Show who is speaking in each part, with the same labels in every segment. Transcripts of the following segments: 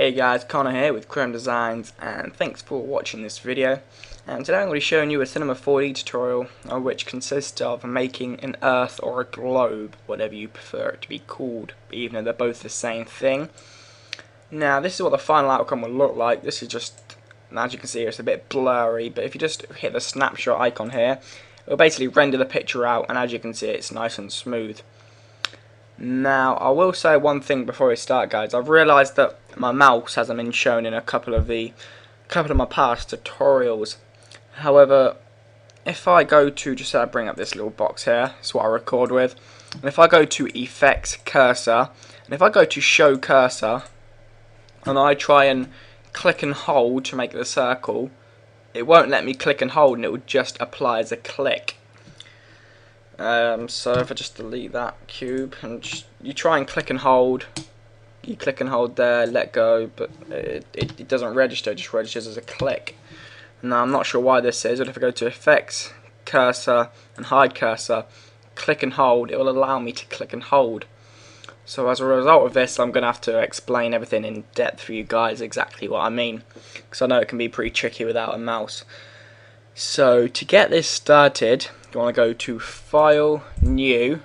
Speaker 1: Hey guys, Connor here with Chrome Designs, and thanks for watching this video. And today I'm going to be showing you a Cinema 4D tutorial, which consists of making an Earth or a globe, whatever you prefer it to be called, even though they're both the same thing. Now this is what the final outcome will look like. This is just, as you can see, it's a bit blurry, but if you just hit the snapshot icon here, it will basically render the picture out, and as you can see, it's nice and smooth. Now, I will say one thing before we start, guys. I've realised that my mouse hasn't been shown in a couple of my past tutorials. However, if I go to, just bring up this little box here, it's what I record with, and if I go to Effects, Cursor, and if I go to Show Cursor, and I try and click and hold to make the circle, it won't let me click and hold, and it will just apply as a click. So if I just delete that cube and you try and click and hold, you click and hold there, let go, but it doesn't register, it just registers as a click. Now I'm not sure why this is, but if I go to Effects, Cursor and Hide Cursor, click and hold, it will allow me to click and hold. So as a result of this, I'm going to have to explain everything in depth for you guys, exactly what I mean, because I know it can be pretty tricky without a mouse. So to get this started, you want to go to File, New,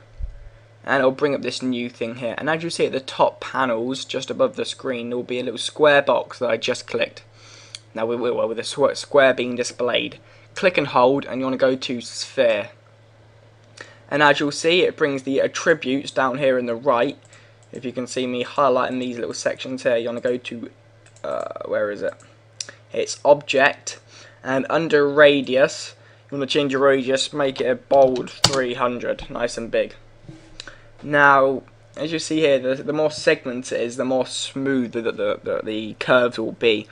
Speaker 1: and it'll bring up this new thing here. And as you see at the top panels, just above the screen, there will be a little square box that I just clicked. Now with the square being displayed, click and hold, and you want to go to Sphere. And as you'll see, it brings the attributes down here in the right. If you can see me highlighting these little sections here, you want to go to, where is it? It's Object. And under radius, you want to change your radius, make it a bold 300, nice and big. Now, as you see here, the more segments it is, the more smooth the curves will be.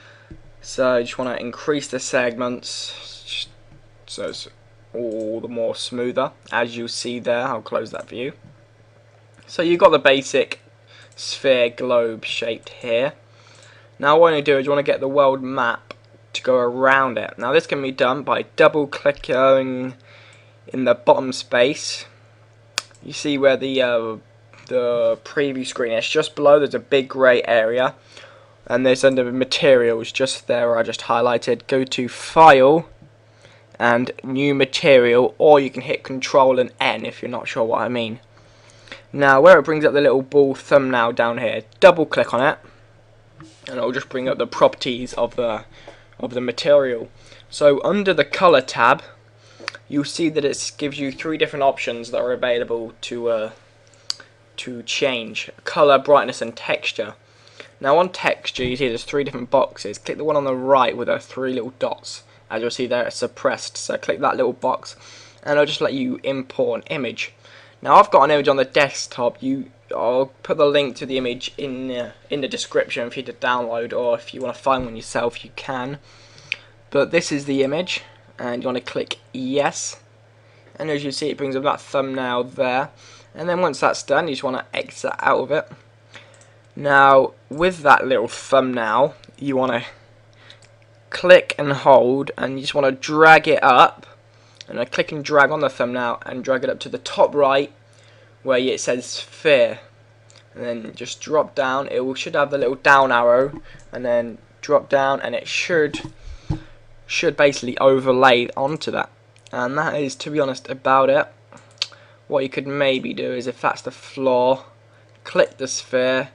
Speaker 1: So you just want to increase the segments, so it's all the more smoother. As you see there, I'll close that view. So you've got the basic sphere globe shaped here. Now what you want to do is you want to get the world map to go around it. Now this can be done by double clicking in the bottom space. You see where the preview screen is, just below there's a big grey area, and there's under materials just there where I just highlighted. Go to File and New Material, or you can hit Control and N if you're not sure what I mean. Now where it brings up the little ball thumbnail down here, double click on it and it'll just bring up the properties of the material. So under the color tab, you'll see that it gives you three different options that are available to change: color, brightness and texture. Now on texture, you see there's three different boxes. Click the one on the right with the three little dots. As you'll see there, it's suppressed, so click that little box and it'll just let you import an image. Now I've got an image on the desktop. I'll put the link to the image in the description for you to download, or if you want to find one yourself you can. But this is the image, and you want to click yes, and as you see it brings up that thumbnail there. And then once that's done, you just want to exit out of it. Now with that little thumbnail, you want to click and hold, and you just want to drag it up, and I click and drag on the thumbnail and drag it up to the top right where it says sphere, and then just drop down. It should have the little down arrow, and then drop down, and it should basically overlay onto that. And that is, to be honest, about it. What you could maybe do is, if that's the floor, click the sphere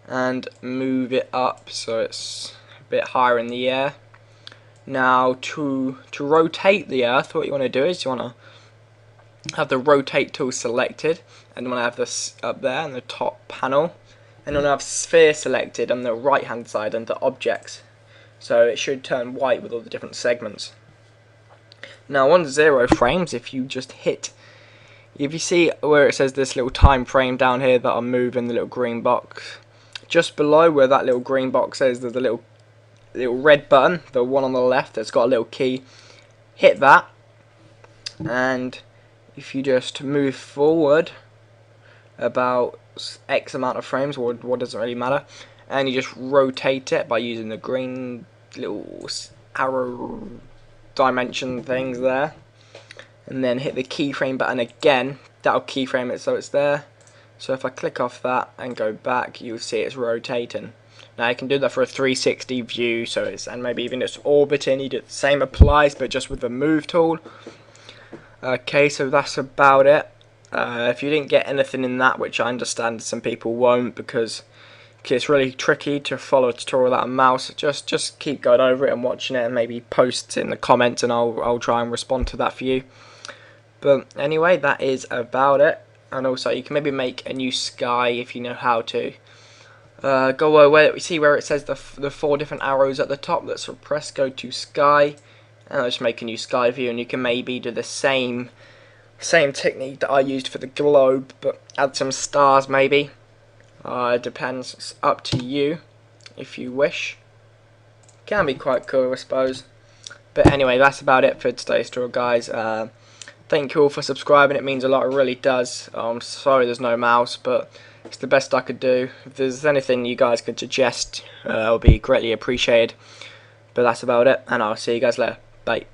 Speaker 1: and move it up so it's a bit higher in the air. Now to rotate the Earth, what you want to do is you want to have the rotate tool selected, and you want to have this up there in the top panel, and you want to have sphere selected on the right hand side under objects, so it should turn white with all the different segments. Now on 0 frames, if you see where it says this little time frame down here that I'm moving, the little green box, just below where that little green box is, there's a little red button, the one on the left that's got a little key. Hit that, and if you just move forward about X amount of frames, or what doesn't really matter, and you just rotate it by using the green little arrow dimension things there, and then hit the keyframe button again. That'll keyframe it so it's there. So if I click off that and go back, you'll see it's rotating. Now you can do that for a 360 view, so and maybe even just orbiting. You do the same applies, but just with the move tool. Okay, so that's about it. If you didn't get anything in that, which I understand some people won't, because it's really tricky to follow a tutorial without a mouse, just keep going over it and watching it, and maybe post in the comments, and I'll try and respond to that for you. But anyway, that is about it. And also, you can maybe make a new sky if you know how to. Go away. We see where it says the 4 different arrows at the top. Let's press go to sky, and I'll just make a new sky view. And you can maybe do the same technique that I used for the globe, but add some stars maybe. It depends. It's up to you if you wish. Can be quite cool, I suppose. But anyway, that's about it for today's tutorial, guys. Thank you all for subscribing. It means a lot. It really does. I'm sorry there's no mouse, but it's the best I could do. If there's anything you guys could suggest, it'll be greatly appreciated. But that's about it, and I'll see you guys later. Bye.